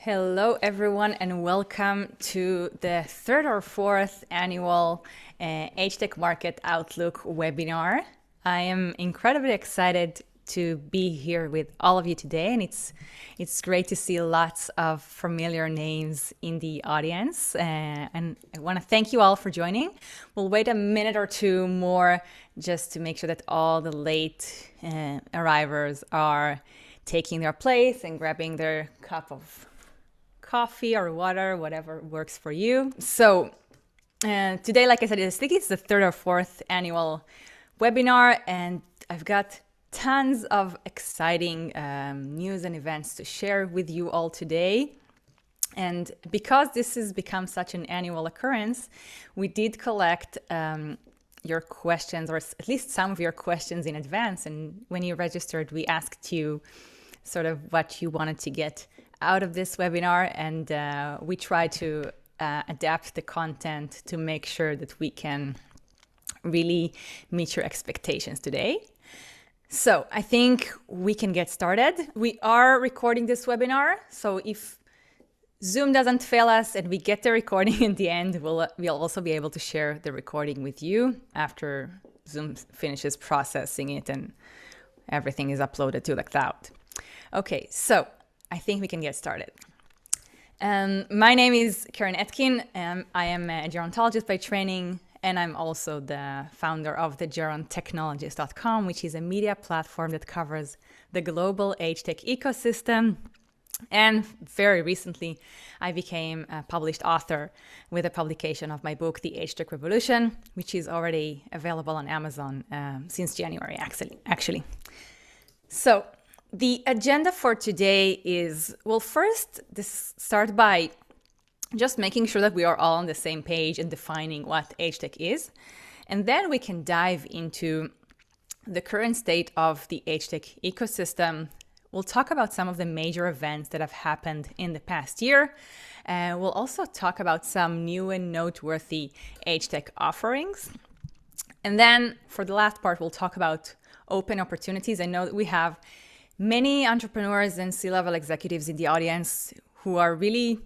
Hello, everyone, and welcome to the third or fourth annual AgeTech Market Outlook webinar. I am incredibly excited to be here with all of you today, and it's great to see lots of familiar names in the audience. And I want to thank you all for joining. We'll wait a minute or two more just to make sure that all the late arrivers are taking their place and grabbing their cup of coffee or water, whatever works for you. So today, like I said, I think it's the third or fourth annual webinar, and I've got tons of exciting news and events to share with you all today. And because this has become such an annual occurrence, we did collect your questions, or at least some of your questions in advance. And when you registered, we asked you sort of what you wanted to get out of this webinar, and we try to adapt the content to make sure that we can really meet your expectations today. So I think we can get started. We are recording this webinar, so if Zoom doesn't fail us and we get the recording in the end, we'll also be able to share the recording with you after Zoom finishes processing it and everything is uploaded to the cloud. Okay, so I think we can get started. My name is Karen Etkin. I am a gerontologist by training, and I'm also the founder of the gerontechnologist.com, which is a media platform that covers the global AgeTech ecosystem. And very recently, I became a published author with the publication of my book, The AgeTech Revolution, which is already available on Amazon since January, actually. So the agenda for today is, well, first, start by just making sure that we are all on the same page and defining what AgeTech is. And then we can dive into the current state of the AgeTech ecosystem. We'll talk about some of the major events that have happened in the past year. We'll also talk about some new and noteworthy AgeTech offerings. And then for the last part, we'll talk about open opportunities. I know that we have many entrepreneurs and C-level executives in the audience who are really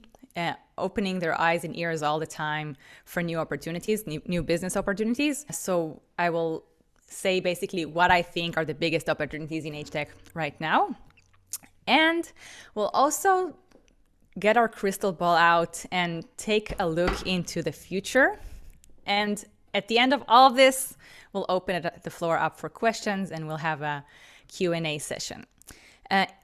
opening their eyes and ears all the time for new opportunities, new business opportunities. So I will say basically what I think are the biggest opportunities in AgeTech right now. And we'll also get our crystal ball out and take a look into the future. And at the end of all of this, we'll open the floor up for questions, and we'll have a Q&A session.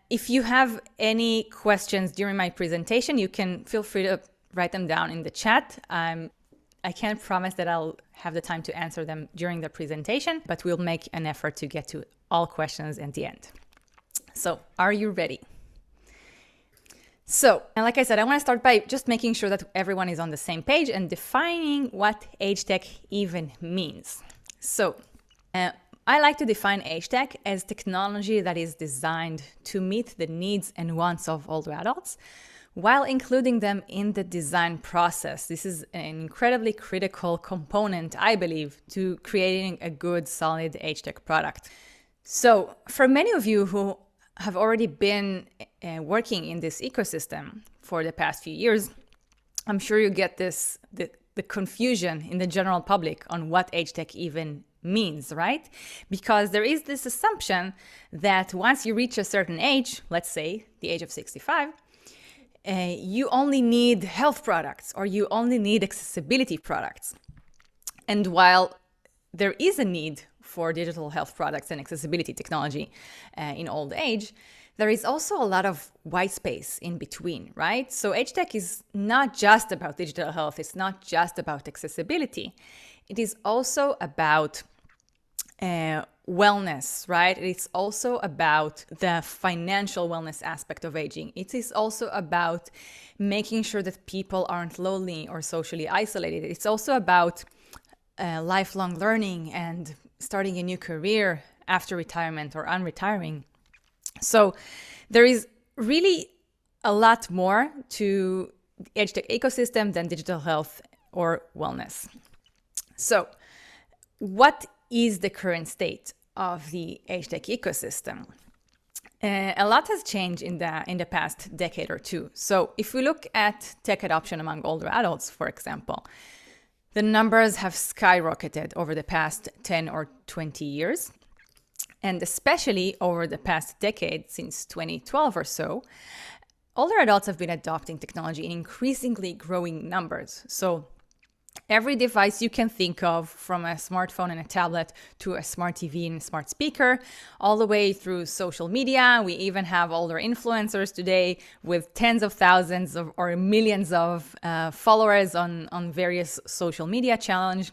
If you have any questions during my presentation, you can feel free to write them down in the chat. I can't promise that I'll have the time to answer them during the presentation, but we'll make an effort to get to all questions at the end. So, are you ready? So, and like I said, I want to start by just making sure that everyone is on the same page and defining what AgeTech even means. So, I like to define AgeTech as technology that is designed to meet the needs and wants of older adults while including them in the design process. This is an incredibly critical component, I believe, to creating a good, solid AgeTech product. So for many of you who have already been working in this ecosystem for the past few years, I'm sure you get the confusion in the general public on what AgeTech even means, right? Because there is this assumption that once you reach a certain age, let's say the age of 65, you only need health products or you only need accessibility products. And while there is a need for digital health products and accessibility technology in old age, there is also a lot of white space in between, right? So AgeTech is not just about digital health. It's not just about accessibility. It is also about wellness, right? It's also about the financial wellness aspect of aging. It is also about making sure that people aren't lonely or socially isolated. It's also about lifelong learning and starting a new career after retirement or unretiring. So there is really a lot more to the AgeTech ecosystem than digital health or wellness. So what is the current state of the AgeTech ecosystem? A lot has changed in the past decade or two. So if we look at tech adoption among older adults, for example, the numbers have skyrocketed over the past 10 or 20 years. And especially over the past decade, since 2012 or so, older adults have been adopting technology in increasingly growing numbers. So every device you can think of, from a smartphone and a tablet to a smart TV and a smart speaker, all the way through social media. We even have older influencers today with tens of thousands of, or millions of followers on various social media channels.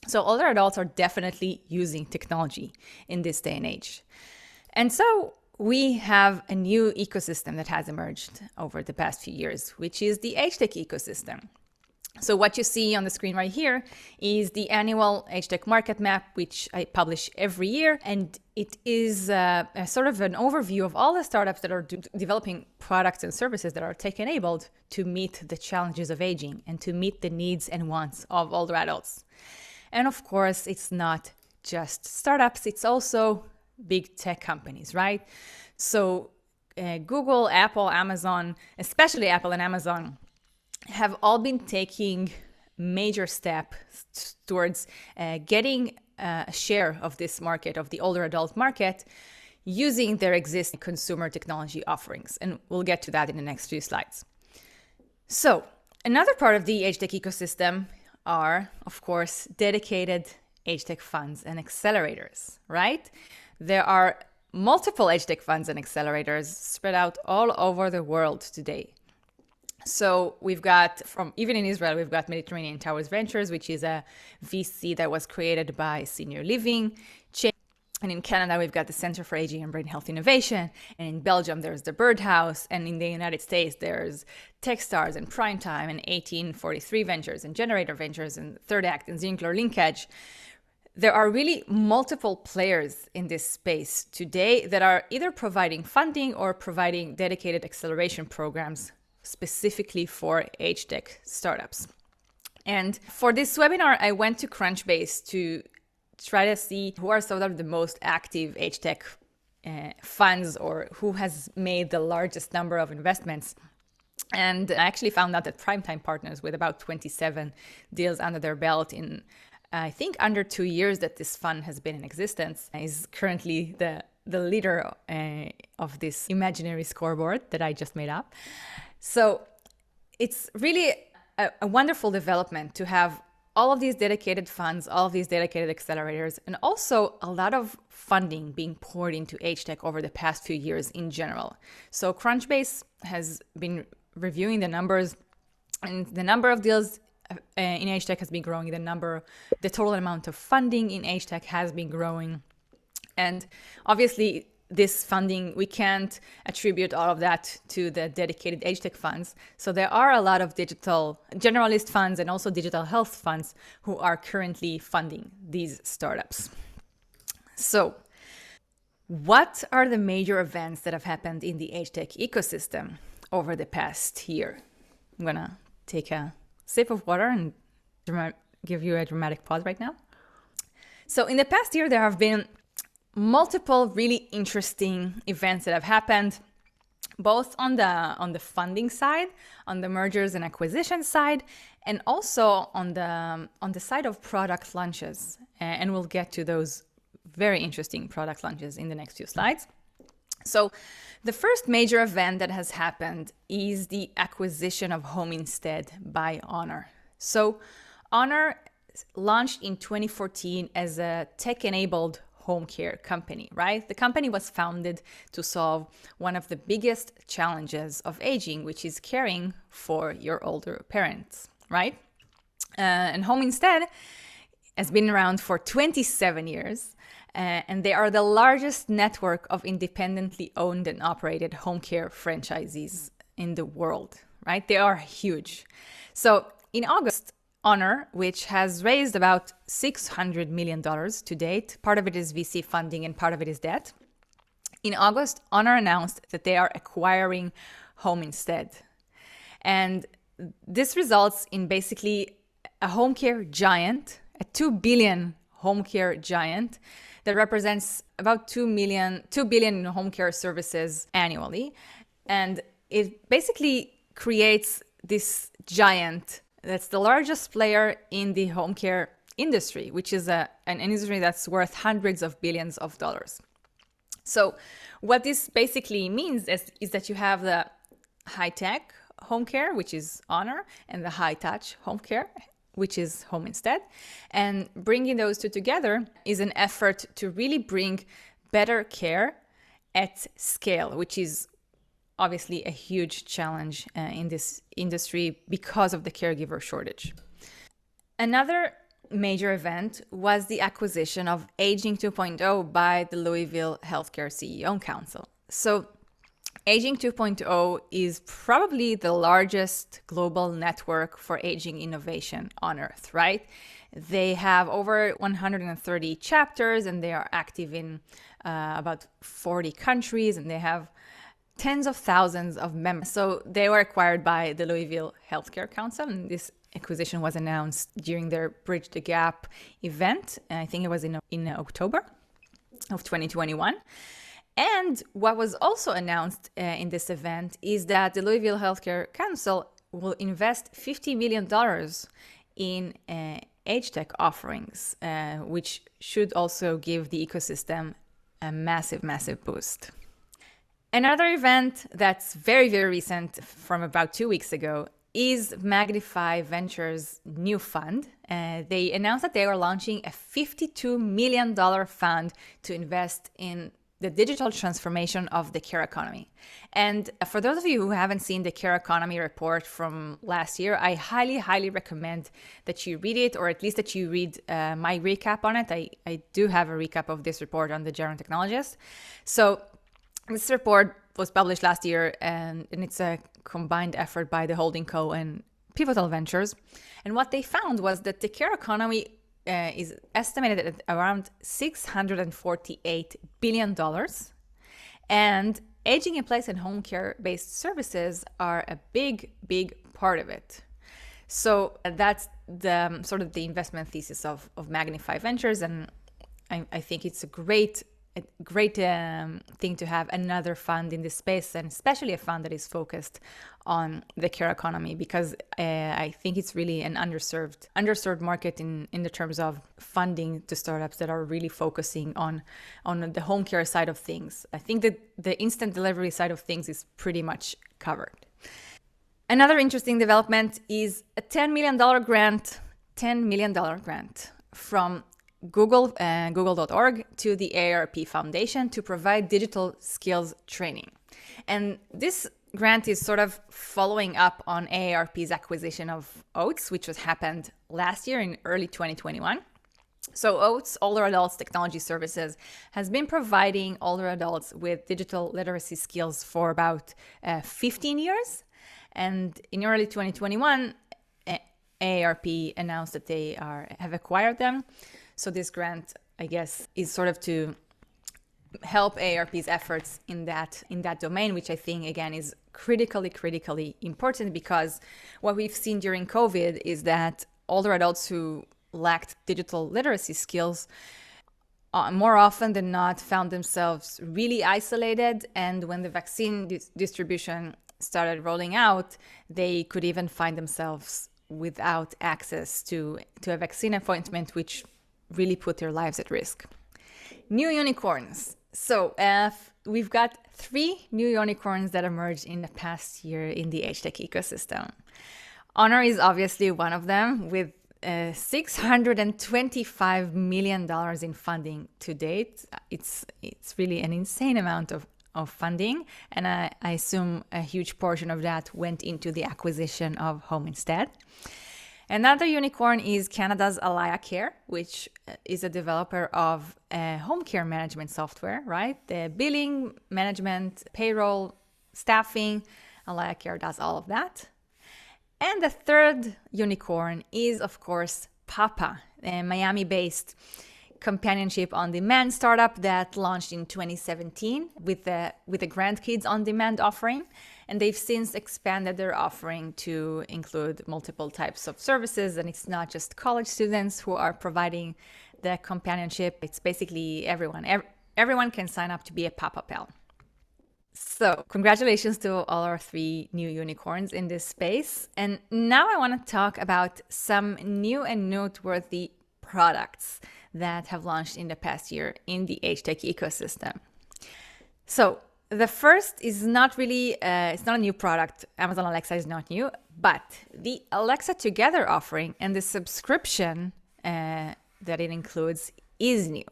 So older adults are definitely using technology in this day and age. And so we have a new ecosystem that has emerged over the past few years, which is the AgeTech ecosystem. So what you see on the screen right here is the annual AgeTech market map, which I publish every year. And it is a sort of an overview of all the startups that are developing products and services that are tech-enabled to meet the challenges of aging and to meet the needs and wants of older adults. And of course, it's not just startups, it's also big tech companies, right? So Google, Apple, Amazon, especially Apple and Amazon, have all been taking major steps towards getting a share of this market, of the older adult market, using their existing consumer technology offerings. And we'll get to that in the next few slides. So another part of the AgeTech ecosystem are, of course, dedicated AgeTech funds and accelerators, right? There are multiple AgeTech funds and accelerators spread out all over the world today. So we've got, even in Israel, we've got Mediterranean Towers Ventures, which is a VC that was created by Senior Living. And in Canada, we've got the Center for Aging and Brain Health Innovation. And in Belgium, there's the Birdhouse. And in the United States, there's Techstars and Primetime and 1843 Ventures and Generator Ventures and Third Act and Zinkler Linkage. There are really multiple players in this space today that are either providing funding or providing dedicated acceleration programs specifically for AgeTech startups. And for this webinar, I went to Crunchbase to try to see who are sort of the most active AgeTech funds, or who has made the largest number of investments. And I actually found out that Primetime Partners, with about 27 deals under their belt in, I think, under 2 years that this fund has been in existence, is currently the leader of this imaginary scoreboard that I just made up. So it's really a wonderful development to have all of these dedicated funds, all of these dedicated accelerators, and also a lot of funding being poured into AgeTech over the past few years in general. So Crunchbase has been reviewing the numbers, and the number of deals in AgeTech has been growing. The total amount of funding in AgeTech has been growing. And obviously, this funding, we can't attribute all of that to the dedicated AgeTech funds. So there are a lot of digital generalist funds and also digital health funds who are currently funding these startups. So what are the major events that have happened in the AgeTech ecosystem over the past year? I'm going to take a sip of water and give you a dramatic pause right now. So in the past year, there have been multiple really interesting events that have happened, both on the funding side, on the mergers and acquisition side, and also on the side of product launches. And we'll get to those very interesting product launches in the next few slides. So the first major event that has happened is the acquisition of Home Instead by Honor. So Honor launched in 2014 as a tech-enabled home care company, right? The company was founded to solve one of the biggest challenges of aging, which is caring for your older parents, right? And Home Instead has been around for 27 years, and they are the largest network of independently owned and operated home care franchisees in the world, right? They are huge. So in August, Honor, which has raised about $600 million to date. Part of it is VC funding and part of it is debt. In August, Honor announced that they are acquiring Home Instead. And this results in basically a home care giant, a $2 billion home care giant that represents about 2 billion in home care services annually. And it basically creates this giant that's the largest player in the home care industry, which is an industry that's worth hundreds of billions of dollars. So what this basically means is that you have the high-tech home care, which is Honor, and the high-touch home care, which is Home Instead. And bringing those two together is an effort to really bring better care at scale, which is obviously a huge challenge in this industry because of the caregiver shortage. Another major event was the acquisition of Aging 2.0 by the Louisville Healthcare CEO Council. So Aging 2.0 is probably the largest global network for aging innovation on Earth, right? They have over 130 chapters and they are active in about 40 countries, and they have tens of thousands of members. So they were acquired by the Louisville Healthcare Council, and this acquisition was announced during their Bridge the Gap event. I think it was in October of 2021. And what was also announced in this event is that the Louisville Healthcare Council will invest $50 million in AgeTech offerings, which should also give the ecosystem a massive, massive boost. Another event that's very, very recent, from about 2 weeks ago, is Magnify Ventures' new fund. They announced that they are launching a $52 million fund to invest in the digital transformation of the care economy. And for those of you who haven't seen the care economy report from last year, I highly, highly recommend that you read it, or at least that you read my recap on it. I do have a recap of this report on the General Technologist. So this report was published last year, and it's a combined effort by the Holding Co. and Pivotal Ventures. And what they found was that the care economy is estimated at around $648 billion. And aging in place and home care-based services are a big, big part of it. So that's the sort of the investment thesis of Magnify Ventures. And I think it's a great thing to have another fund in this space, and especially a fund that is focused on the care economy, because I think it's really an underserved market in the terms of funding to startups that are really focusing on the home care side of things. I think that the instant delivery side of things is pretty much covered. Another interesting development is a $10 million grant from Google.org to the AARP Foundation to provide digital skills training. And this grant is sort of following up on AARP's acquisition of Oats, which happened last year in early 2021. So Oats, Older Adults Technology Services, has been providing older adults with digital literacy skills for about 15 years. And in early 2021, AARP announced that they have acquired them. So this grant, I guess, is sort of to help AARP's efforts in that domain, which I think, again, is critically important, because what we've seen during COVID is that older adults who lacked digital literacy skills more often than not found themselves really isolated. And when the vaccine distribution started rolling out, they could even find themselves without access to a vaccine appointment, which really put their lives at risk. New unicorns. So we've got 3 new unicorns that emerged in the past year in the AgeTech ecosystem. Honor is obviously one of them, with $625 million in funding to date. It's really an insane amount of funding, and I assume a huge portion of that went into the acquisition of Home Instead. Another unicorn is Canada's Alaya Care, which is a developer of home care management software, right? The billing, management, payroll, staffing. Alaya Care does all of that. And the third unicorn is, of course, Papa, a Miami-based companionship on-demand startup that launched in 2017 with the Grandkids on-demand offering. And they've since expanded their offering to include multiple types of services. And it's not just college students who are providing the companionship. It's basically everyone. Everyone can sign up to be a Papa Pal. So congratulations to all our 3 new unicorns in this space. And now I want to talk about some new and noteworthy products that have launched in the past year in the AgeTech ecosystem. So the first is not really, it's not a new product. Amazon Alexa is not new, but the Alexa Together offering and the subscription that it includes is new.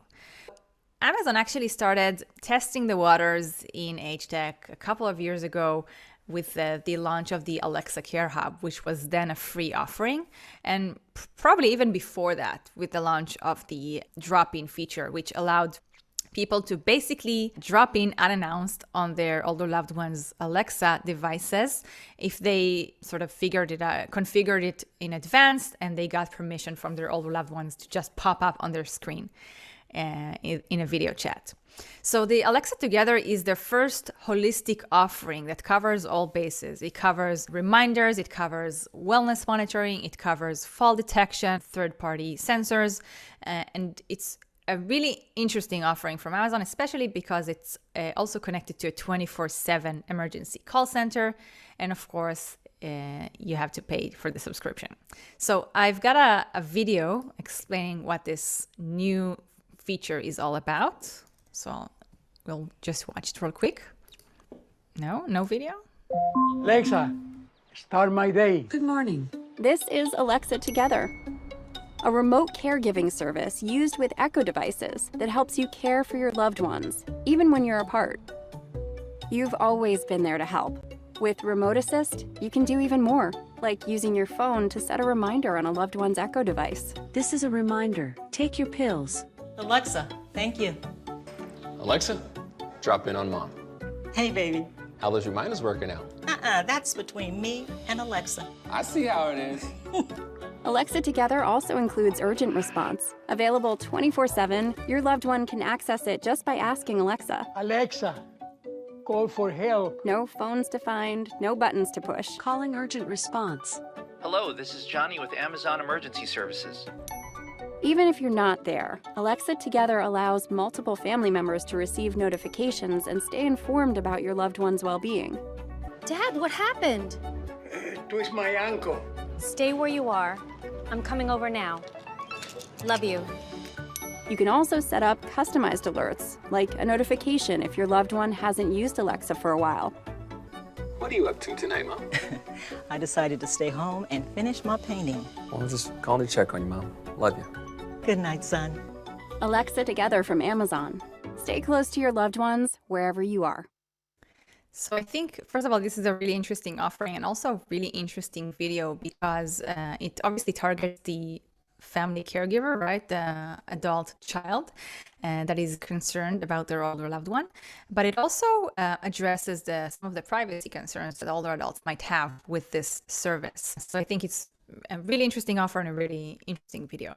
Amazon actually started testing the waters in AgeTech a couple of years ago with the launch of the Alexa Care Hub, which was then a free offering, and probably even before that with the launch of the drop-in feature, which allowed people to basically drop in unannounced on their older loved ones' Alexa devices if they sort of configured it in advance and they got permission from their older loved ones to just pop up on their screen in a video chat. So the Alexa Together is the first holistic offering that covers all bases. It covers reminders, it covers wellness monitoring, it covers fall detection, third-party sensors, and it's a really interesting offering from Amazon, especially because it's also connected to a 24/7 emergency call center. And of course, you have to pay for the subscription. So I've got a video explaining what this new feature is all about. So we'll just watch it real quick. No video? Alexa, start my day. Good morning. This is Alexa Together, a remote caregiving service used with Echo devices that helps you care for your loved ones, even when you're apart. You've always been there to help. With Remote Assist, you can do even more, like using your phone to set a reminder on a loved one's Echo device. This is a reminder. Take your pills. Alexa, thank you. Alexa, drop in on Mom. Hey, baby. How those reminders working out? That's between me and Alexa. I see how it is. Alexa Together also includes urgent response. Available 24/7, your loved one can access it just by asking Alexa. Alexa, call for help. No phones to find, no buttons to push. Calling urgent response. Hello, this is Johnny with Amazon Emergency Services. Even if you're not there, Alexa Together allows multiple family members to receive notifications and stay informed about your loved one's well-being. Dad, what happened? Twist my ankle. Stay where you are. I'm coming over now. Love you. You can also set up customized alerts, like a notification if your loved one hasn't used Alexa for a while. What are you up to tonight, Mom? I decided to stay home and finish my painting. Well, I'm just calling to check on you, Mom. Love you. Good night, son. Alexa Together from Amazon. Stay close to your loved ones wherever you are. So I think, first of all, this is a really interesting offering and also a really interesting video because it obviously targets the family caregiver, right? The adult child that is concerned about their older loved one. But it also addresses some of the privacy concerns that older adults might have with this service. So I think it's a really interesting offer and a really interesting video.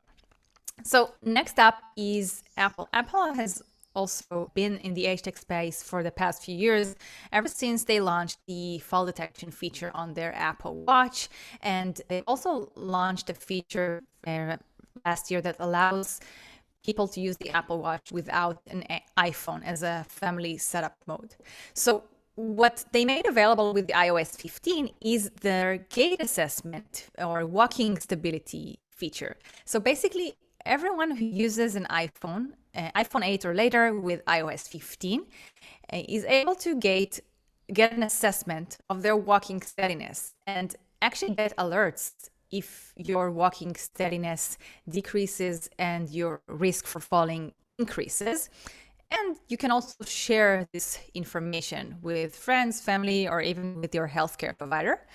So next up is Apple. Apple has also been in the AgeTech space for the past few years, ever since they launched the fall detection feature on their Apple Watch. And they also launched a feature last year that allows people to use the Apple Watch without an iPhone as a family setup mode. So what they made available with the iOS 15 is their gait assessment or walking stability feature. So basically, everyone who uses an iPhone 8 or later with iOS 15 is able to get an assessment of their walking steadiness and actually get alerts if your walking steadiness decreases and your risk for falling increases. And you can also share this information with friends, family, or even with your healthcare provider.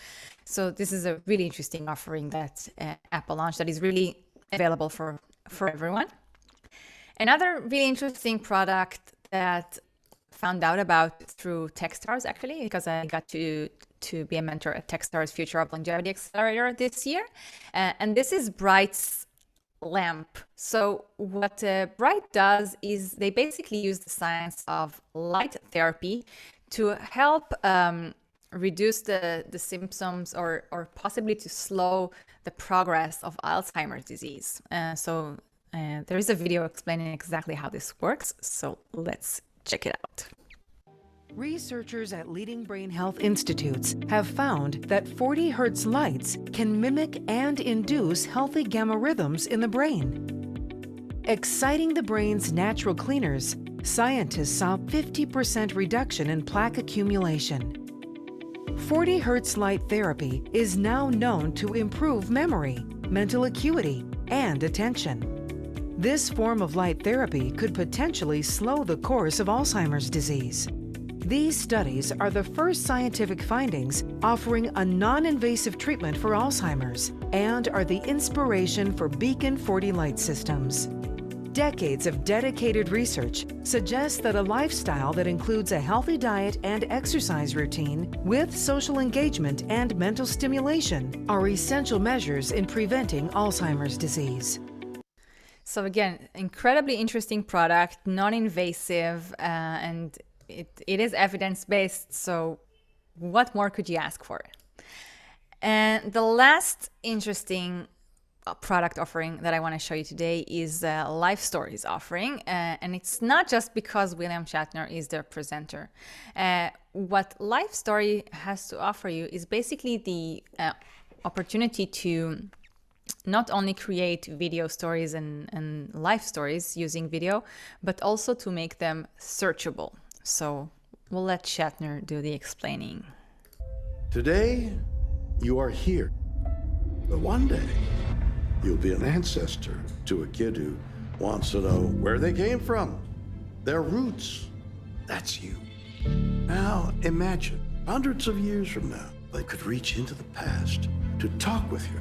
So this is a really interesting offering that Apple launched that is really available for everyone. Another really interesting product that found out about through Techstars, actually, because I got to be a mentor at Techstars Future of Longevity Accelerator this year. And this is Bright's lamp. So what Bright does is they basically use the science of light therapy to help reduce the symptoms or possibly to slow the progress of Alzheimer's disease. So There is a video explaining exactly how this works, so let's check it out. Researchers at leading brain health institutes have found that 40 Hz lights can mimic and induce healthy gamma rhythms in the brain. Exciting the brain's natural cleaners, scientists saw 50% reduction in plaque accumulation. 40 Hz light therapy is now known to improve memory, mental acuity, and attention. This form of light therapy could potentially slow the course of Alzheimer's disease. These studies are the first scientific findings offering a non-invasive treatment for Alzheimer's and are the inspiration for Beacon 40 light systems. Decades of dedicated research suggest that a lifestyle that includes a healthy diet and exercise routine with social engagement and mental stimulation are essential measures in preventing Alzheimer's disease. So again, incredibly interesting product, non-invasive, and it is evidence-based, so what more could you ask for? And the last interesting product offering that I want to show you today is Life Stories offering, and it's not just because William Shatner is the presenter. What Life Story has to offer you is basically the opportunity to not only create video stories and life stories using video, but also to make them searchable. So we'll let Shatner do the explaining. Today, you are here. But one day, you'll be an ancestor to a kid who wants to know where they came from, their roots. That's you. Now, imagine, hundreds of years from now, they could reach into the past to talk with you.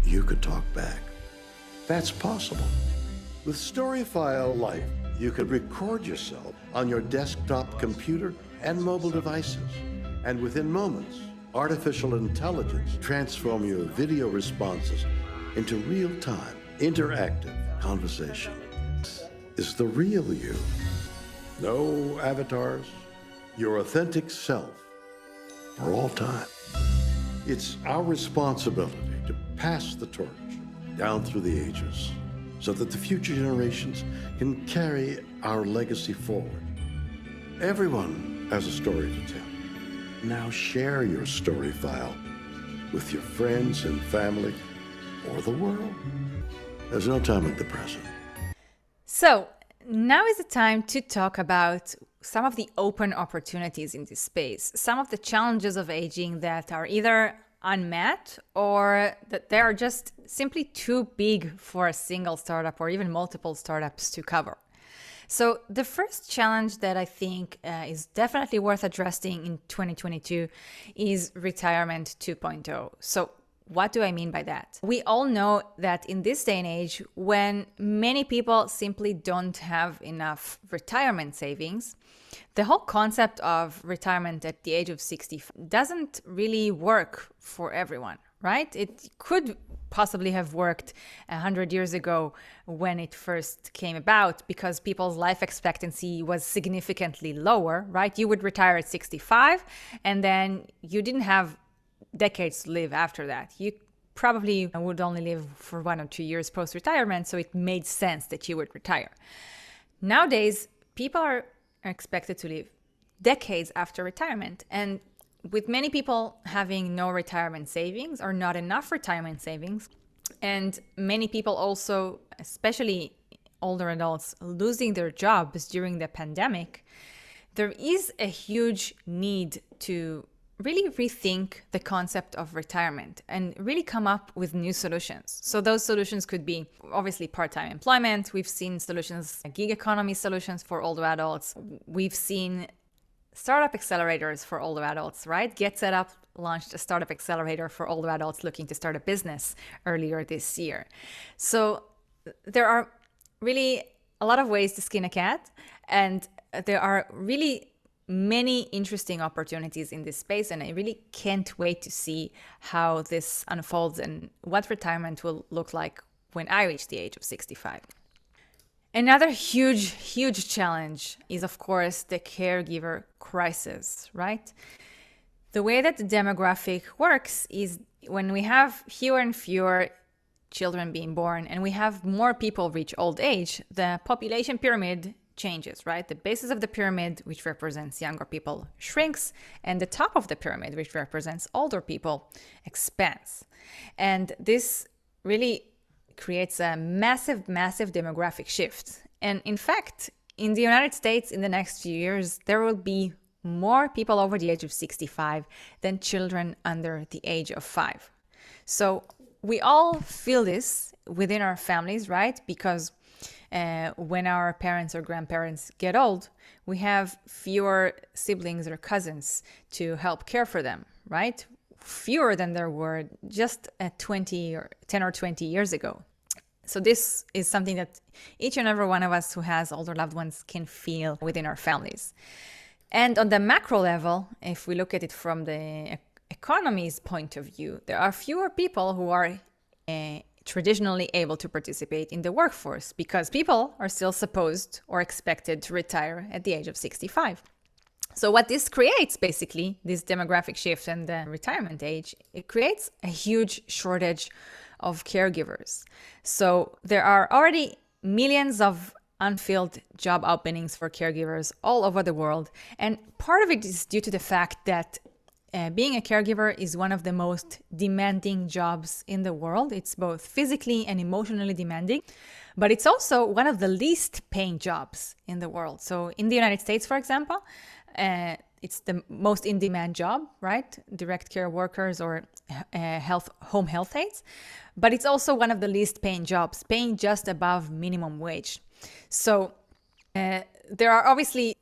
You could talk back. That's possible. With StoryFile Life, you could record yourself on your desktop computer and mobile devices. And within moments, artificial intelligence transform your video responses into real-time, interactive conversation. This is the real you. No avatars, your authentic self for all time. It's our responsibility to pass the torch down through the ages so that the future generations can carry our legacy forward. Everyone has a story to tell. Now share your story file with your friends and family or the world. There's no time like the present. So now is the time to talk about some of the open opportunities in this space, some of the challenges of aging that are either unmet or that they are just simply too big for a single startup or even multiple startups to cover. So the first challenge that I think is definitely worth addressing in 2022 is retirement 2.0. So what do I mean by that? We all know that in this day and age, when many people simply don't have enough retirement savings, the whole concept of retirement at the age of 60 doesn't really work for everyone, right? It could possibly have worked 100 years ago when it first came about because people's life expectancy was significantly lower, right? You would retire at 65 and then you didn't have decades to live after that. You probably would only live for 1 or 2 years post-retirement, so it made sense that you would retire. Nowadays, people are expected to live decades after retirement, and with many people having no retirement savings or not enough retirement savings, and many people also, especially older adults, losing their jobs during the pandemic, there is a huge need to really rethink the concept of retirement and really come up with new solutions. So those solutions could be obviously part-time employment. We've seen solutions, gig economy solutions for older adults. We've seen startup accelerators for older adults, right? Get Set Up launched a startup accelerator for older adults looking to start a business earlier this year. So there are really a lot of ways to skin a cat, and there are really many interesting opportunities in this space, and I really can't wait to see how this unfolds and what retirement will look like when I reach the age of 65. Another huge challenge is, of course, the caregiver crisis, right? The way that the demographic works is when we have fewer and fewer children being born and we have more people reach old age, the population pyramid changes, right? The basis of the pyramid, which represents younger people, shrinks, and the top of the pyramid, which represents older people, expands. And this really creates a massive, massive demographic shift. And in fact, in the United States, in the next few years, there will be more people over the age of 65 than children under the age of 5. So we all feel this within our families, right? Because when our parents or grandparents get old, we have fewer siblings or cousins to help care for them, right? Fewer than there were just 10 or 20 years ago. So this is something that each and every one of us who has older loved ones can feel within our families. And on the macro level, if we look at it from the economy's point of view, there are fewer people who are traditionally able to participate in the workforce because people are still supposed or expected to retire at the age of 65. So what this creates, basically, this demographic shift and the retirement age, it creates a huge shortage of caregivers. So there are already millions of unfilled job openings for caregivers all over the world. And part of it is due to the fact that being a caregiver is one of the most demanding jobs in the world. It's both physically and emotionally demanding, but it's also one of the least paying jobs in the world. So in the United States, for example, it's the most in-demand job, right? Direct care workers or home health aides. But it's also one of the least paying jobs, paying just above minimum wage. So there are obviously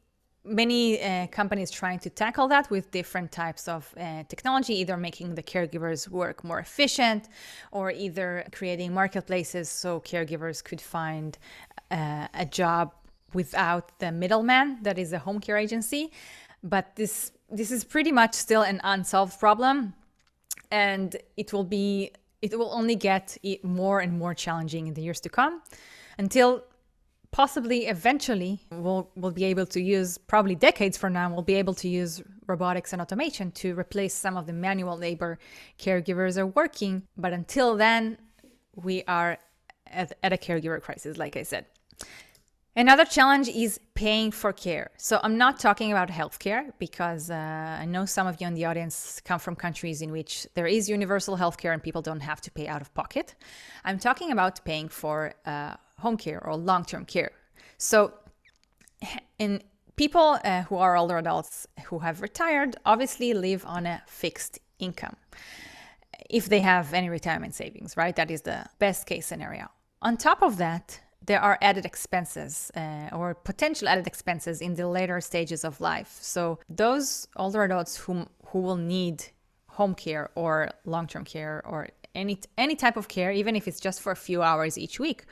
many companies trying to tackle that with different types of technology, either making the caregivers work more efficient or either creating marketplaces so caregivers could find a job without the middleman that is a home care agency. But this is pretty much still an unsolved problem, and it will only get more and more challenging in the years to come until possibly eventually we'll be able to use, probably decades from now, we'll be able to use robotics and automation to replace some of the manual labor caregivers are working. But until then, we are at a caregiver crisis, like I said. Another challenge is paying for care. So I'm not talking about healthcare because I know some of you in the audience come from countries in which there is universal healthcare and people don't have to pay out of pocket. I'm talking about paying for home care or long-term care. So in people who are older adults who have retired obviously live on a fixed income if they have any retirement savings, right? That is the best case scenario. On top of that, there are added expenses or potential added expenses in the later stages of life. So those older adults who will need home care or long-term care or any type of care, even if it's just for a few hours each week,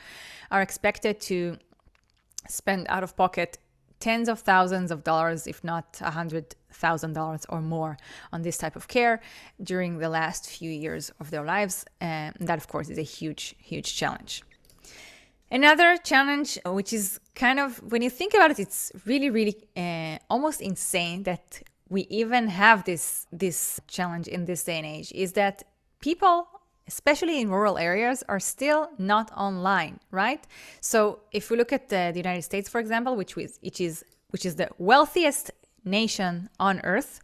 are expected to spend out of pocket tens of thousands of dollars, if not $100,000 or more on this type of care during the last few years of their lives. And that, of course, is a huge, huge challenge. Another challenge, which is kind of, when you think about it, it's really, really almost insane that we even have this challenge in this day and age, is that people, especially in rural areas, are still not online, right? So if we look at the United States, for example, which is the wealthiest nation on earth,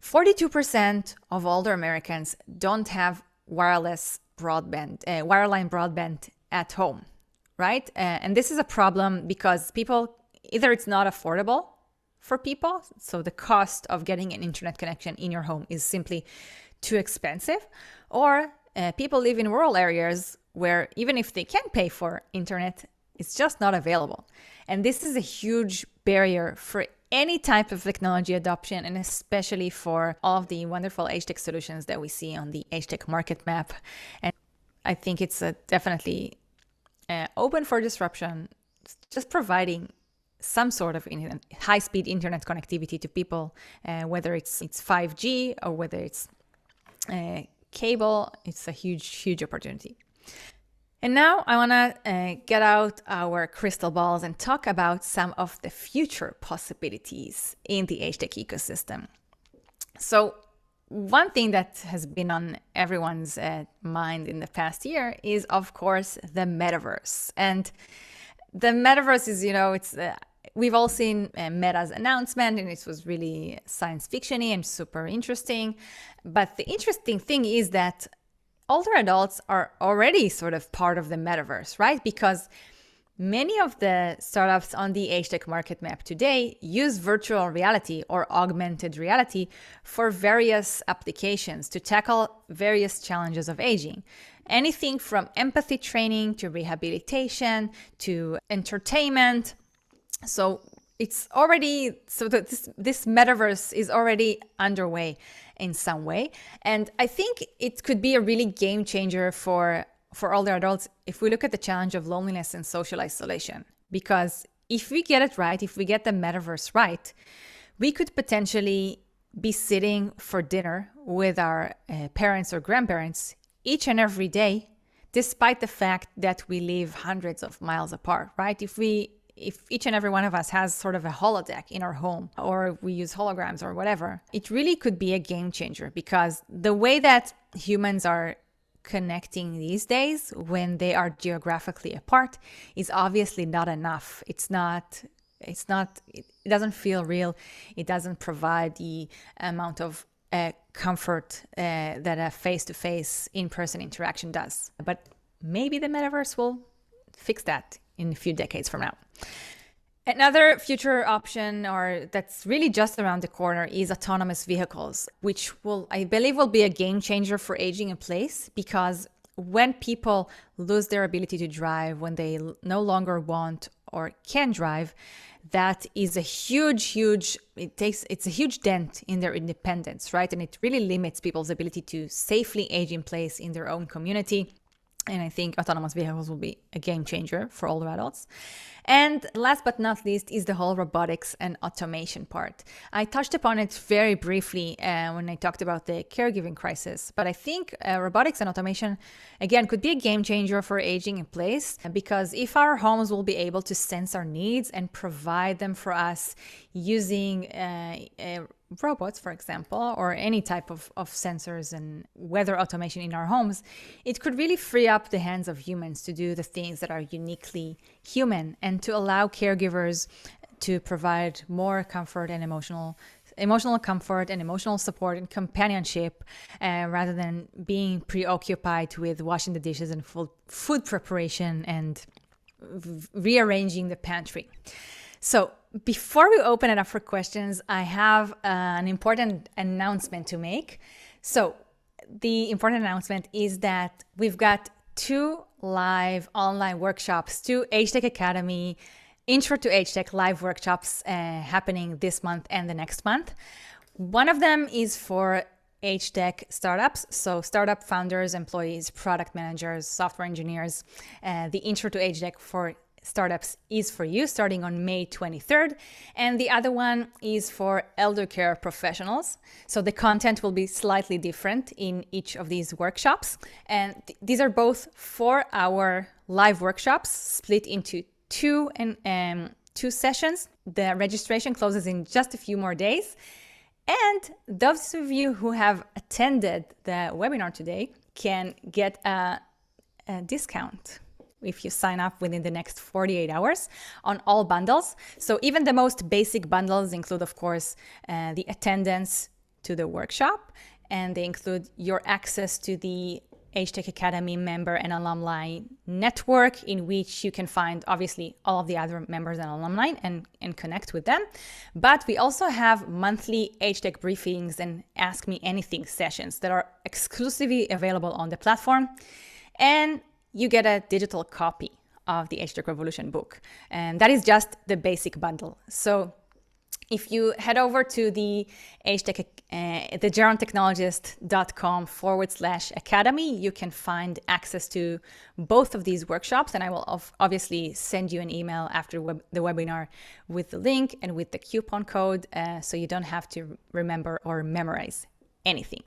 42% of older Americans don't have wireline broadband at home, right? And this is a problem because people, either it's not affordable for people, so the cost of getting an internet connection in your home is simply too expensive, or people live in rural areas where even if they can pay for internet, it's just not available. And this is a huge barrier for any type of technology adoption, and especially for all of the wonderful AgeTech solutions that we see on the AgeTech market map. And I think it's definitely open for disruption, just providing some sort of high-speed internet connectivity to people, whether it's 5G or whether it's cable. It's a huge, huge opportunity. And now I want to get out our crystal balls and talk about some of the future possibilities in the AgeTech ecosystem. So one thing that has been on everyone's mind in the past year is, of course, the metaverse. And the metaverse is, we've all seen Meta's announcement, and it was really science fiction-y and super interesting. But the interesting thing is that older adults are already sort of part of the metaverse, right? Because many of the startups on the AgeTech market map today use virtual reality or augmented reality for various applications to tackle various challenges of aging. Anything from empathy training to rehabilitation to entertainment. So this metaverse is already underway in some way. And I think it could be a really game changer for older adults if we look at the challenge of loneliness and social isolation. Because if we get it right, if we get the metaverse right, we could potentially be sitting for dinner with our parents or grandparents each and every day, despite the fact that we live hundreds of miles apart, right? If each and every one of us has sort of a holodeck in our home, or we use holograms or whatever, it really could be a game changer, because the way that humans are connecting these days when they are geographically apart is obviously not enough. It doesn't feel real. It doesn't provide the amount of comfort that a face-to-face in-person interaction does. But maybe the metaverse will fix that in a few decades from now. Another future option, or that's really just around the corner, is autonomous vehicles, which I believe will be a game changer for aging in place, because when people lose their ability to drive, when they no longer want or can drive, that is a huge dent in their independence, right? And it really limits people's ability to safely age in place in their own community. And I think autonomous vehicles will be a game changer for older adults. And last but not least is the whole robotics and automation part. I touched upon it very briefly when I talked about the caregiving crisis, but I think robotics and automation, again, could be a game changer for aging in place, because if our homes will be able to sense our needs and provide them for us using robots, for example, or any type of sensors and weather automation in our homes, it could really free up the hands of humans to do the things that are uniquely human, and to allow caregivers to provide more comfort and emotional comfort and emotional support and companionship, rather than being preoccupied with washing the dishes and food preparation and rearranging the pantry. So before we open it up for questions, I have an important announcement to make. So the important announcement is that we've got 2 live online workshops, 2 AgeTech Academy Intro to AgeTech live workshops happening this month and the next month. One of them is for AgeTech startups, so startup founders, employees, product managers, software engineers. The Intro to AgeTech for startups is for you, starting on May 23rd. And the other one is for elder care professionals. So the content will be slightly different in each of these workshops. And these are both 4-hour live workshops split into two sessions. The registration closes in just a few more days. And those of you who have attended the webinar today can get a discount if you sign up within the next 48 hours on all bundles. So even the most basic bundles include, of course, the attendance to the workshop, and they include your access to the AgeTech Academy member and alumni network, in which you can find obviously all of the other members and alumni and connect with them. But we also have monthly AgeTech briefings and Ask Me Anything sessions that are exclusively available on the platform. And you get a digital copy of the AgeTech Revolution book. And that is just the basic bundle. So if you head over to the AgeTech, thegerontechnologist.com/academy, you can find access to both of these workshops. And I will obviously send you an email after the webinar with the link and with the coupon code, so you don't have to remember or memorize anything.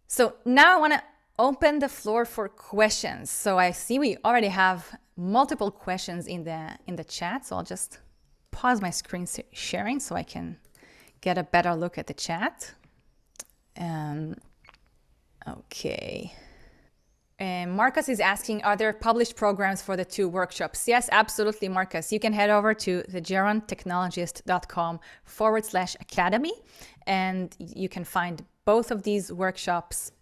So now I want to open the floor for questions. So I see we already have multiple questions in the chat. So I'll just pause my screen sharing so I can get a better look at the chat. Okay. Marcus is asking, are there published programs for the 2 workshops? Yes, absolutely, Marcus. You can head over to thegerontechnologist.com/academy, and you can find both of these workshops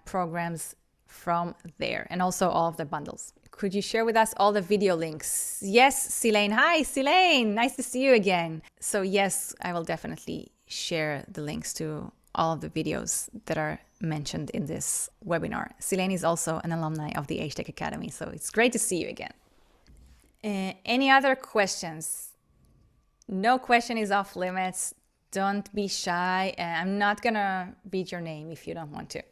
programs from there, and also all of the bundles. Could you share with us all the video links? Yes, Silane. Hi, Silane. Nice to see you again. So yes, I will definitely share the links to all of the videos that are mentioned in this webinar. Silane is also an alumni of the AgeTech Academy, so it's great to see you again. Any other questions? No question is off limits. Don't be shy. I'm not gonna read your name if you don't want to.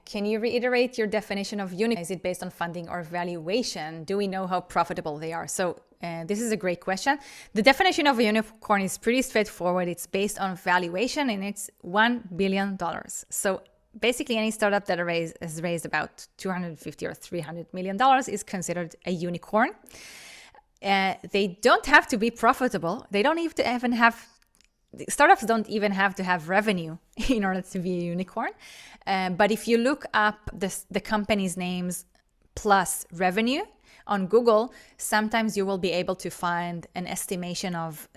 Can you reiterate your definition of unicorn? Is it based on funding or valuation? Do we know how profitable they are? So this is a great question. The definition of a unicorn is pretty straightforward. It's based on valuation, and it's $1 billion. So basically any startup that has raised about $250 or $300 million is considered a unicorn. They don't have to be profitable. They don't even have startups don't even have to have revenue in order to be a unicorn. But if you look up the company's names plus revenue on Google, sometimes you will be able to find an estimation of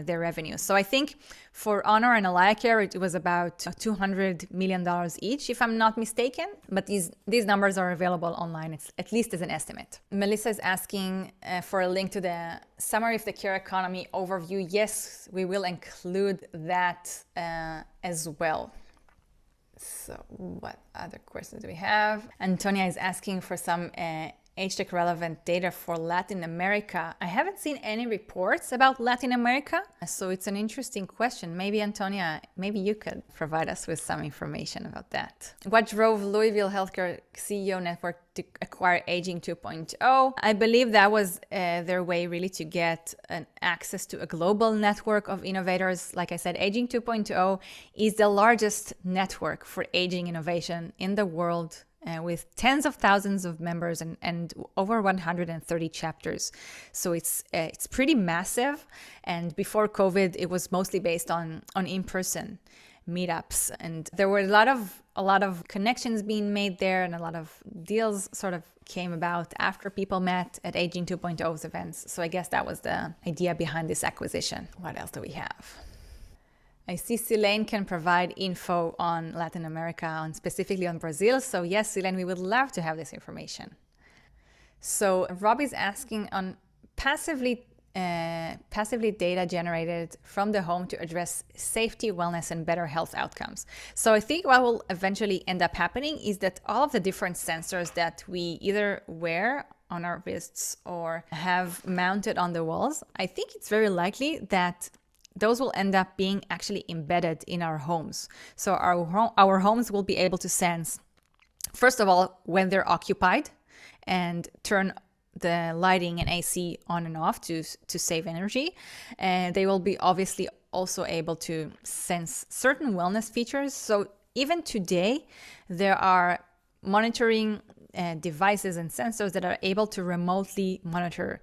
their revenue. So I think for Honor and AlayaCare, it was about $200 million each, if I'm not mistaken. But these numbers are available online, it's at least as an estimate. Melissa is asking for a link to the summary of the care economy overview. Yes, we will include that as well. So what other questions do we have? Antonia is asking for some AgeTech relevant data for Latin America. I haven't seen any reports about Latin America, so it's an interesting question. Maybe Antonia, maybe you could provide us with some information about that. What drove Louisville Healthcare CEO Network to acquire Aging 2.0? I believe that was their way really to get an access to a global network of innovators. Like I said, Aging 2.0 is the largest network for aging innovation in the world, with tens of thousands of members and over 130 chapters. So it's pretty massive. And before COVID, it was mostly based on in-person meetups. And there were a lot of connections being made there, and a lot of deals sort of came about after people met at Aging 2.0's events. So I guess that was the idea behind this acquisition. What else do we have? I see Silane can provide info on Latin America, and specifically on Brazil. So yes, Silane, we would love to have this information. So Rob is asking on passively data generated from the home to address safety, wellness, and better health outcomes. So I think what will eventually end up happening is that all of the different sensors that we either wear on our wrists or have mounted on the walls, I think it's very likely that those will end up being actually embedded in our homes. So our homes will be able to sense, first of all, when they're occupied, and turn the lighting and AC on and off to save energy. And they will be obviously also able to sense certain wellness features. So even today, there are monitoring devices and sensors that are able to remotely monitor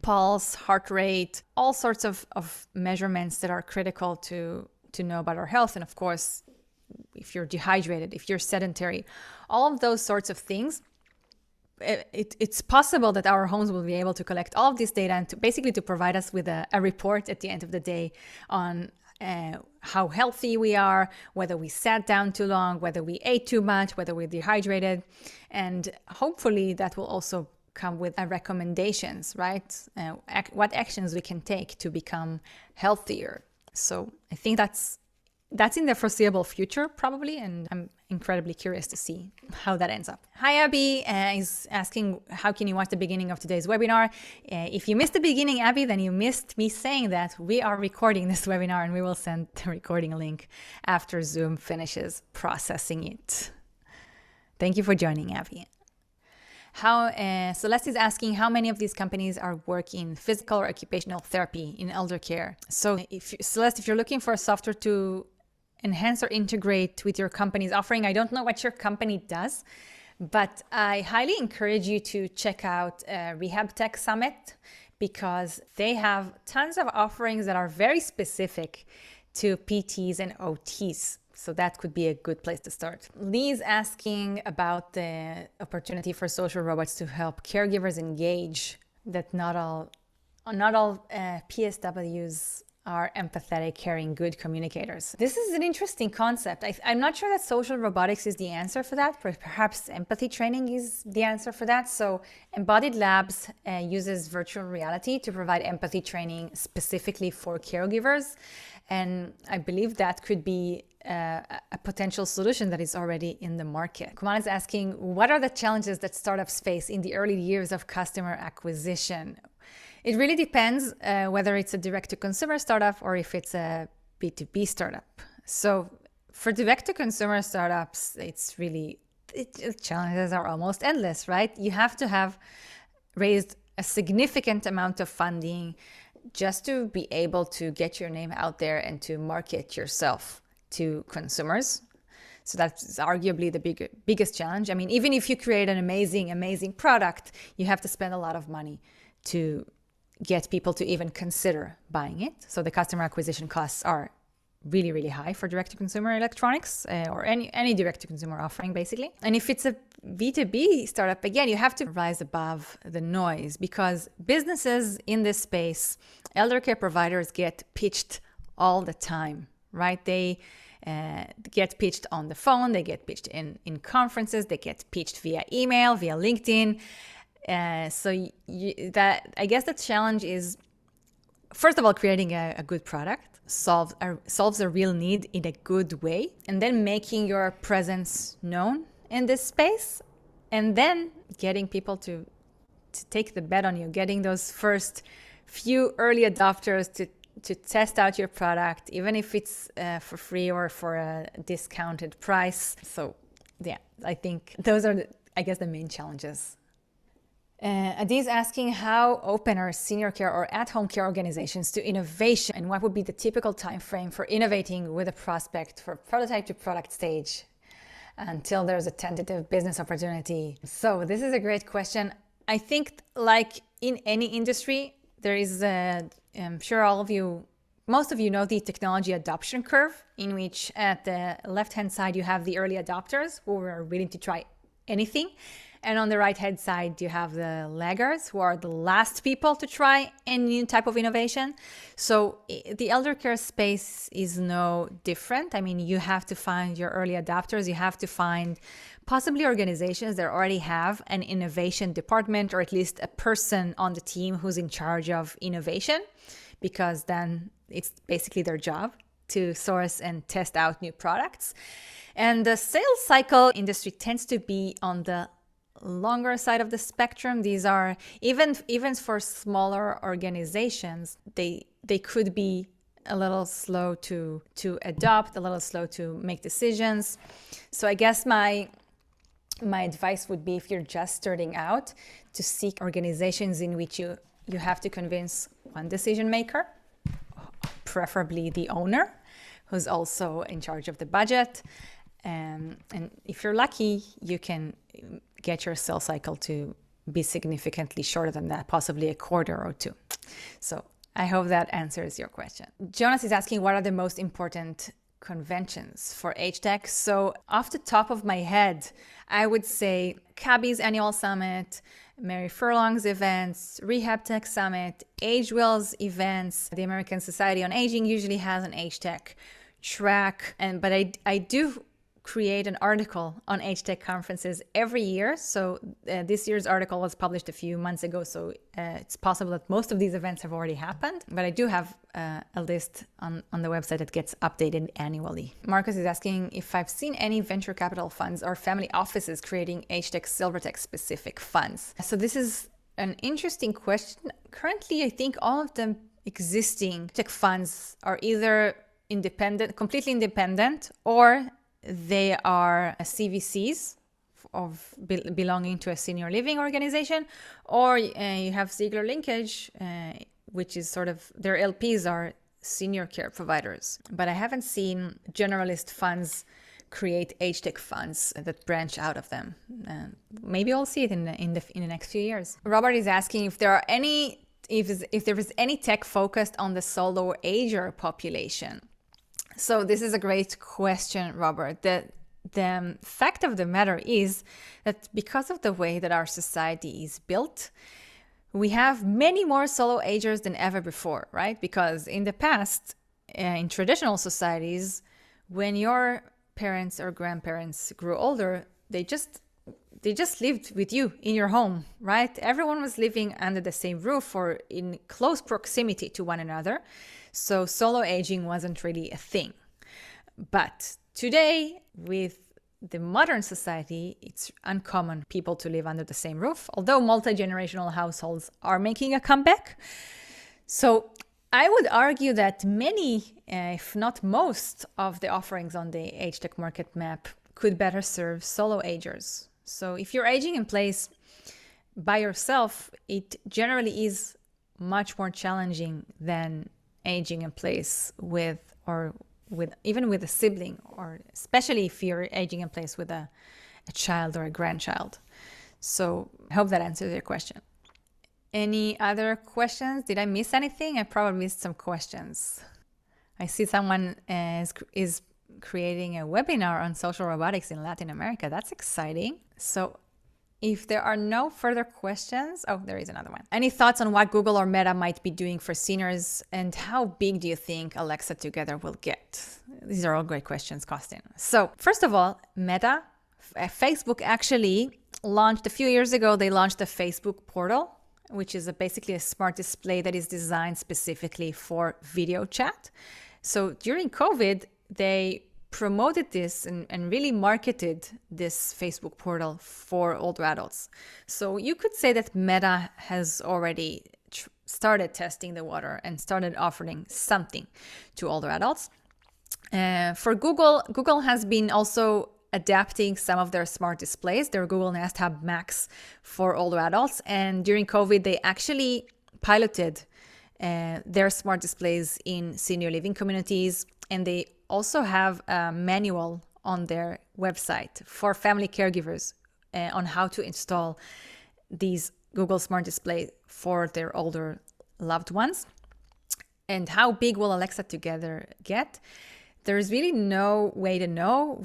pulse, heart rate, all sorts of measurements that are critical to know about our health. And of course, if you're dehydrated, if you're sedentary, all of those sorts of things, it's possible that our homes will be able to collect all of this data and to provide us with a report at the end of the day on how healthy we are, whether we sat down too long, whether we ate too much, whether we're dehydrated. And hopefully that will also come with recommendations, right? What actions we can take to become healthier. So I think that's in the foreseeable future, probably, and I'm incredibly curious to see how that ends up. Hi, Abby is asking, how can you watch the beginning of today's webinar? If you missed the beginning, Abby, then you missed me saying that we are recording this webinar, and we will send the recording link after Zoom finishes processing it. Thank you for joining, Abby. Celeste is asking how many of these companies are working physical or occupational therapy in elder care. So Celeste, if you're looking for a software to enhance or integrate with your company's offering, I don't know what your company does, but I highly encourage you to check out RehabTech Summit, because they have tons of offerings that are very specific to PTs and OTs. So that could be a good place to start. Lee's asking about the opportunity for social robots to help caregivers engage, that not all PSWs are empathetic, caring, good communicators. This is an interesting concept. I'm not sure that social robotics is the answer for that, but perhaps empathy training is the answer for that. So Embodied Labs uses virtual reality to provide empathy training specifically for caregivers. And I believe that could be a potential solution that is already in the market. Kuman is asking, what are the challenges that startups face in the early years of customer acquisition? It really depends whether it's a direct-to-consumer startup or if it's a B2B startup. So for direct-to-consumer startups, the challenges are almost endless, right? You have to have raised a significant amount of funding just to be able to get your name out there and to market yourself to consumers. So that's arguably the biggest challenge. I mean, even if you create an amazing product, you have to spend a lot of money to get people to even consider buying it. So the customer acquisition costs are really, really high for direct-to-consumer electronics or any direct-to-consumer offering, basically. And if it's a B2B startup, again, you have to rise above the noise because businesses in this space, elder care providers get pitched all the time, right? They get pitched on the phone, they get pitched in conferences, they get pitched via email, via LinkedIn. I guess the challenge is, first of all, creating a good product solves a real need in a good way, and then making your presence known in this space, and then getting people to take the bet on you, getting those first few early adopters to test out your product, even if it's for free or for a discounted price. So yeah, I think those are, the main challenges. Adi's asking, how open are senior care or at-home care organizations to innovation, and what would be the typical time frame for innovating with a prospect for prototype to product stage until there's a tentative business opportunity? So this is a great question. I think like in any industry, there is I'm sure most of you know the technology adoption curve, in which at the left-hand side you have the early adopters who are willing to try anything. And on the right-hand side, you have the laggards, who are the last people to try any new type of innovation. So the elder care space is no different. I mean, you have to find your early adopters. You have to find possibly organizations that already have an innovation department, or at least a person on the team who's in charge of innovation, because then it's basically their job to source and test out new products. And the sales cycle industry tends to be on the longer side of the spectrum. These are even for smaller organizations, they could be a little slow to adopt, a little slow to make decisions. So I guess my advice would be, if you're just starting out, to seek organizations in which you have to convince one decision maker, preferably the owner, who's also in charge of the budget. And if you're lucky, you can get your sales cycle to be significantly shorter than that, possibly a quarter or two. So I hope that answers your question. Jonas is asking, what are the most important conventions for AgeTech? So off the top of my head, I would say CABI's annual summit, Mary Furlong's events, Rehab Tech Summit, AgeWell's events. The American Society on Aging usually has an AgeTech track, but I do create an article on AgeTech conferences every year. So this year's article was published a few months ago, so it's possible that most of these events have already happened. But I do have a list on the website that gets updated annually. Marcus is asking if I've seen any venture capital funds or family offices creating AgeTech Silvertech specific funds. So this is an interesting question. Currently, I think all of the existing tech funds are either completely independent, or they are CVCs belonging to a senior living organization, or you have Ziegler Linkage, which is sort of, their LPs are senior care providers. But I haven't seen generalist funds create AgeTech funds that branch out of them. Maybe I'll see it in the next few years. Robert is asking if there is any tech focused on the solo ager population. So this is a great question, Robert. The fact of the matter is that because of the way that our society is built, we have many more solo agers than ever before, right? Because in the past, in traditional societies, when your parents or grandparents grew older, they just lived with you in your home, right? Everyone was living under the same roof or in close proximity to one another. So solo aging wasn't really a thing. But today, with the modern society, it's uncommon people to live under the same roof, although multi-generational households are making a comeback. So I would argue that many, if not most, of the offerings on the AgeTech market map could better serve solo agers. So if you're aging in place by yourself, it generally is much more challenging than aging in place with even with a sibling, or especially if you're aging in place with a child or a grandchild. So I hope that answers your question. Any other questions? Did I miss anything? I probably missed some questions. I see someone is creating a webinar on social robotics in Latin America. That's exciting. So if there are no further questions, oh, there is another one. Any thoughts on what Google or Meta might be doing for seniors, and how big do you think Alexa Together will get? These are all great questions, Costin. So first of all, Meta, Facebook actually launched a few years ago, they launched the Facebook portal, which is basically a smart display that is designed specifically for video chat. So during COVID, they promoted this and really marketed this Facebook portal for older adults. So you could say that Meta has already started testing the water and started offering something to older adults. For Google has been also adapting some of their smart displays, their Google Nest Hub Max for older adults. And during COVID, they actually piloted their smart displays in senior living communities. And they also have a manual on their website for family caregivers on how to install these Google Smart Display for their older loved ones. And how big will Alexa Together get? There's really no way to know.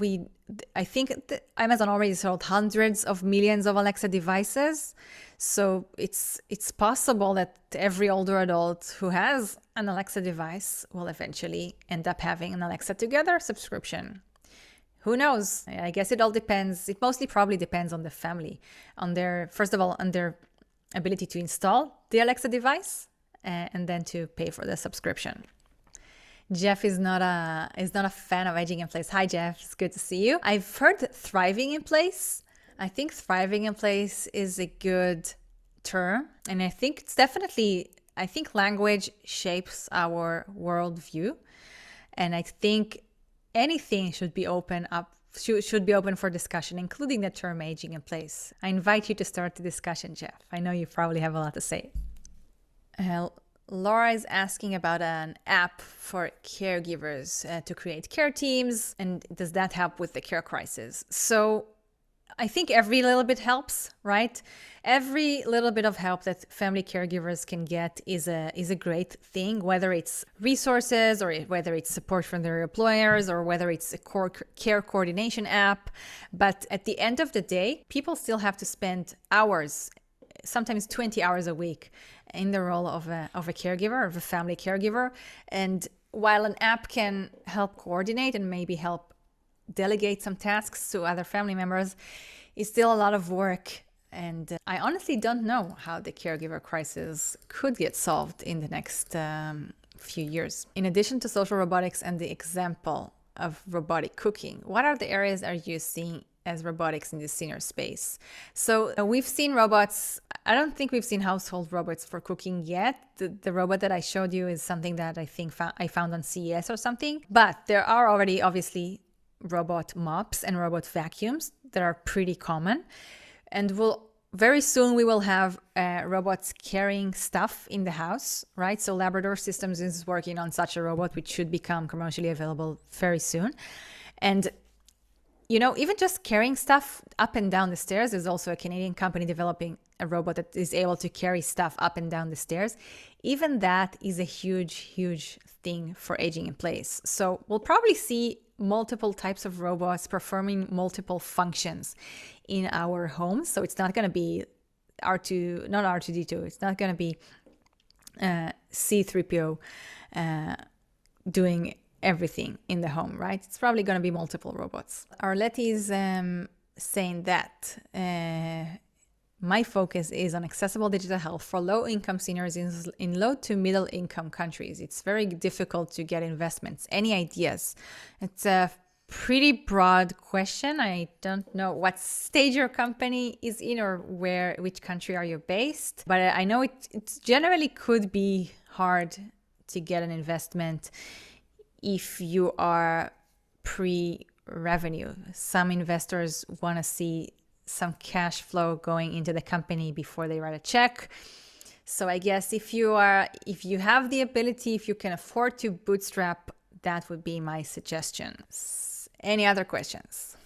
I think Amazon already sold hundreds of millions of Alexa devices. So it's possible that every older adult who has an Alexa device will eventually end up having an Alexa Together subscription. Who knows? I guess it all depends. It mostly probably depends on the family, first of all, on their ability to install the Alexa device and then to pay for the subscription. Jeff is not a fan of aging in place. Hi, Jeff. It's good to see you. I've heard thriving in place. I think thriving in place is a good term. And I think I think language shapes our worldview. And I think anything should be open for discussion, including the term aging in place. I invite you to start the discussion, Jeff. I know you probably have a lot to say. Laura is asking about an app for caregivers to create care teams, and does that help with the care crisis? So I think every little bit helps, right? Every little bit of help that family caregivers can get is a great thing, whether it's resources or whether it's support from their employers or whether it's a care coordination app. But at the end of the day, people still have to spend hours, sometimes 20 hours a week, in the role of a caregiver, of a family caregiver. And while an app can help coordinate and maybe help delegate some tasks to other family members, it's still a lot of work. And I honestly don't know how the caregiver crisis could get solved in the next few years. In addition to social robotics and the example of robotic cooking, what are the areas are you seeing as robotics in the senior space? So we've seen robots. I don't think we've seen household robots for cooking yet. The robot that I showed you is something that I think I found on CES or something. But there are already obviously robot mops and robot vacuums that are pretty common. And very soon we will have robots carrying stuff in the house, right? So Labrador Systems is working on such a robot, which should become commercially available very soon. And you know, even just carrying stuff up and down the stairs, there's also a Canadian company developing a robot that is able to carry stuff up and down the stairs. Even that is a huge, huge thing for aging in place. So we'll probably see multiple types of robots performing multiple functions in our homes. So it's not going to be not R2D2. It's not going to be C3PO doing everything in the home, right? It's probably going to be multiple robots. Arlette is saying that my focus is on accessible digital health for low-income seniors in low to middle-income countries. It's very difficult to get investments. Any ideas? It's a pretty broad question. I don't know what stage your company is in or which country are you based, but I know it generally could be hard to get an investment if you are pre-revenue. Some investors want to see some cash flow going into the company before they write a check. So I guess if you have the ability, if you can afford to bootstrap, that would be my suggestion. Any other questions?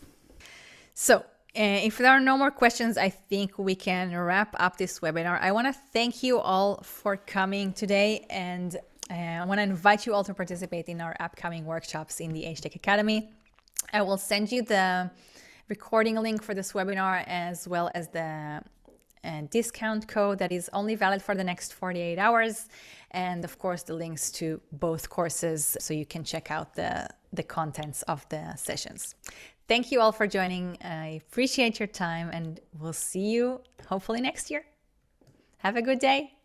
So if there are no more questions, I think we can wrap up this webinar. I want to thank you all for coming today, and I want to invite you all to participate in our upcoming workshops in the AgeTech Academy. I will send you the recording link for this webinar, as well as the discount code that is only valid for the next 48 hours. And of course, the links to both courses so you can check out the contents of the sessions. Thank you all for joining. I appreciate your time, and we'll see you hopefully next year. Have a good day.